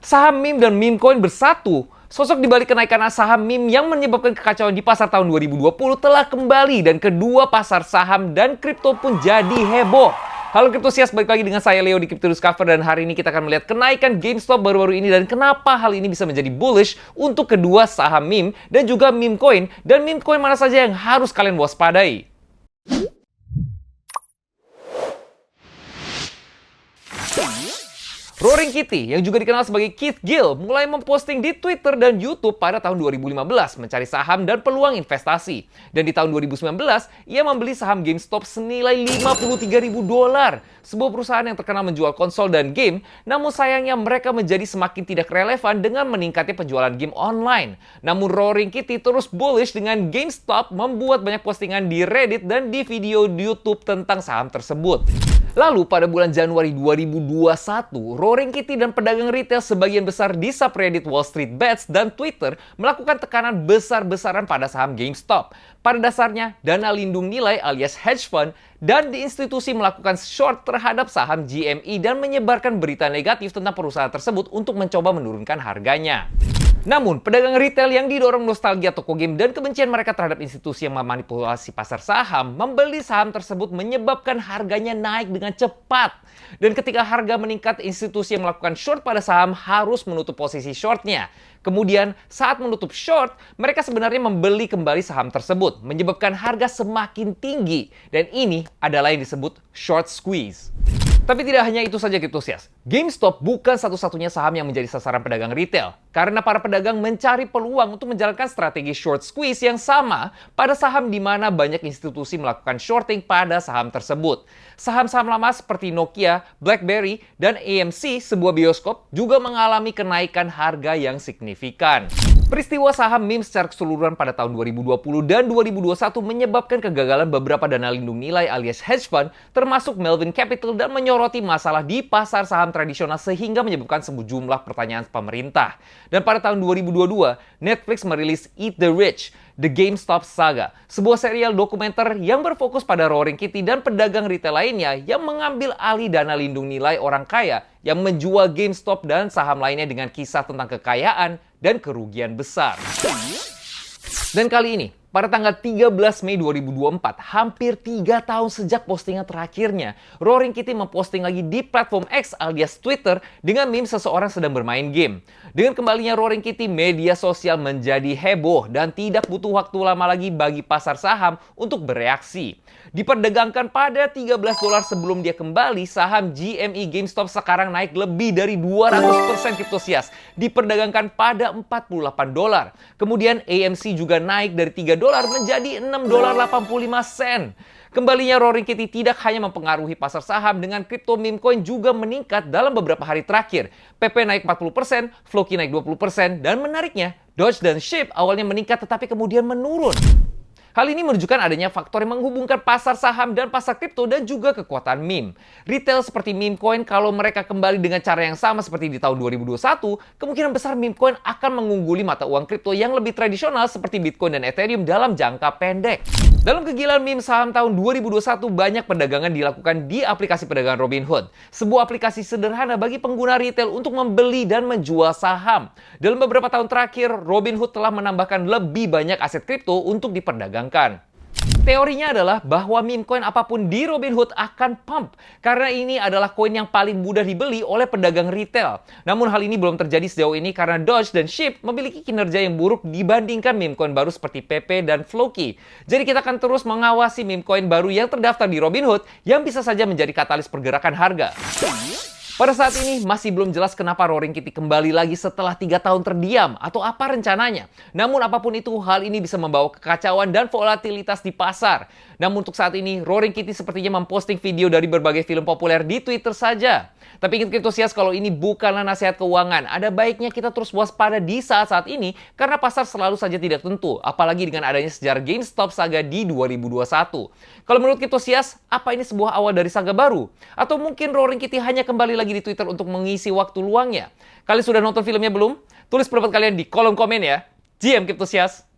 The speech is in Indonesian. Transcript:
Saham meme dan meme coin bersatu. Sosok di balik kenaikan saham meme yang menyebabkan kekacauan di pasar tahun 2020 telah kembali dan kedua pasar saham dan kripto pun jadi heboh. Halo Kriptosias, balik lagi dengan saya Leo di Crypto Discover dan hari ini kita akan melihat kenaikan GameStop baru-baru ini dan kenapa hal ini bisa menjadi bullish untuk kedua saham meme dan juga meme coin dan meme coin mana saja yang harus kalian waspadai. Roaring Kitty, yang juga dikenal sebagai Keith Gill, mulai memposting di Twitter dan YouTube pada tahun 2015 mencari saham dan peluang investasi. Dan di tahun 2019, ia membeli saham GameStop senilai $53.000. Sebuah perusahaan yang terkenal menjual konsol dan game, namun sayangnya mereka menjadi semakin tidak relevan dengan meningkatnya penjualan game online. Namun Roaring Kitty terus bullish dengan GameStop, membuat banyak postingan di Reddit dan di video di YouTube tentang saham tersebut. Lalu pada bulan Januari 2021, Roaring Kitty dan pedagang retail sebagian besar di subreddit Wall Street Bets dan Twitter melakukan tekanan besar-besaran pada saham GameStop. Pada dasarnya, dana lindung nilai alias hedge fund dan di institusi melakukan short terhadap saham GME dan menyebarkan berita negatif tentang perusahaan tersebut untuk mencoba menurunkan harganya. Namun, pedagang retail yang didorong nostalgia toko game dan kebencian mereka terhadap institusi yang memanipulasi pasar saham, membeli saham tersebut menyebabkan harganya naik dengan cepat. Dan ketika harga meningkat, institusi yang melakukan short pada saham harus menutup posisi shortnya. Kemudian, saat menutup short, mereka sebenarnya membeli kembali saham tersebut, menyebabkan harga semakin tinggi. Dan ini adalah yang disebut short squeeze. Tapi tidak hanya itu saja Kriptosias. GameStop bukan satu-satunya saham yang menjadi sasaran pedagang retail. Karena para pedagang mencari peluang untuk menjalankan strategi short squeeze yang sama pada saham di mana banyak institusi melakukan shorting pada saham tersebut. Saham-saham lama seperti Nokia, BlackBerry, dan AMC, sebuah bioskop, juga mengalami kenaikan harga yang signifikan. Peristiwa saham meme secara keseluruhan pada tahun 2020 dan 2021 menyebabkan kegagalan beberapa dana lindung nilai alias hedge fund, termasuk Melvin Capital, dan menyoroti masalah di pasar saham tradisional sehingga menyebabkan sejumlah pertanyaan pemerintah. Dan pada tahun 2022, Netflix merilis Eat the Rich, The GameStop Saga, sebuah serial dokumenter yang berfokus pada Roaring Kitty dan pedagang retail lainnya yang mengambil alih dana lindung nilai orang kaya yang menjual GameStop dan saham lainnya dengan kisah tentang kekayaan dan kerugian besar. Dan kali ini, pada tanggal 13 Mei 2024, hampir 3 tahun sejak postingan terakhirnya, Roaring Kitty memposting lagi di platform X alias Twitter dengan meme seseorang sedang bermain game. Dengan kembalinya Roaring Kitty, media sosial menjadi heboh dan tidak butuh waktu lama lagi bagi pasar saham untuk bereaksi. Diperdagangkan pada $13 sebelum dia kembali, saham GME GameStop sekarang naik lebih dari 200% Kriptosias. Diperdagangkan pada $48. Kemudian AMC juga naik dari $3 menjadi $6.85. Kembalinya Roaring Kitty tidak hanya mempengaruhi pasar saham, dengan kripto meme coin juga meningkat dalam beberapa hari terakhir. PP naik 40%, Floki naik 20%, dan menariknya, Doge dan SHIB awalnya meningkat tetapi kemudian menurun. Hal ini menunjukkan adanya faktor yang menghubungkan pasar saham dan pasar kripto dan juga kekuatan meme. Retail seperti meme coin, kalau mereka kembali dengan cara yang sama seperti di tahun 2021, kemungkinan besar meme coin akan mengungguli mata uang kripto yang lebih tradisional seperti Bitcoin dan Ethereum dalam jangka pendek. Dalam kegilaan meme saham tahun 2021, banyak perdagangan dilakukan di aplikasi perdagangan Robinhood, sebuah aplikasi sederhana bagi pengguna retail untuk membeli dan menjual saham. Dalam beberapa tahun terakhir, Robinhood telah menambahkan lebih banyak aset kripto untuk diperdagangkan. Teorinya adalah bahwa meme coin apapun di Robinhood akan pump, karena ini adalah koin yang paling mudah dibeli oleh pedagang retail. Namun hal ini belum terjadi sejauh ini karena Doge dan SHIB memiliki kinerja yang buruk dibandingkan meme coin baru seperti PP dan Floki. Jadi kita akan terus mengawasi meme coin baru yang terdaftar di Robinhood yang bisa saja menjadi katalis pergerakan harga. Pada saat ini masih belum jelas kenapa Roaring Kitty kembali lagi setelah 3 tahun terdiam atau apa rencananya. Namun apapun itu, hal ini bisa membawa kekacauan dan volatilitas di pasar. Namun untuk saat ini, Roaring Kitty sepertinya memposting video dari berbagai film populer di Twitter saja. Tapi ingat Kriptosias, kalau ini bukanlah nasihat keuangan. Ada baiknya kita terus waspada di saat-saat ini karena pasar selalu saja tidak tentu, apalagi dengan adanya sejarah GameStop Saga di 2021. Kalau menurut Kriptosias, apa ini sebuah awal dari saga baru? Atau mungkin Roaring Kitty hanya kembali lagi di Twitter untuk mengisi waktu luangnya? Kalian sudah nonton filmnya belum? Tulis pendapat kalian di kolom komen ya. GM Kriptosias.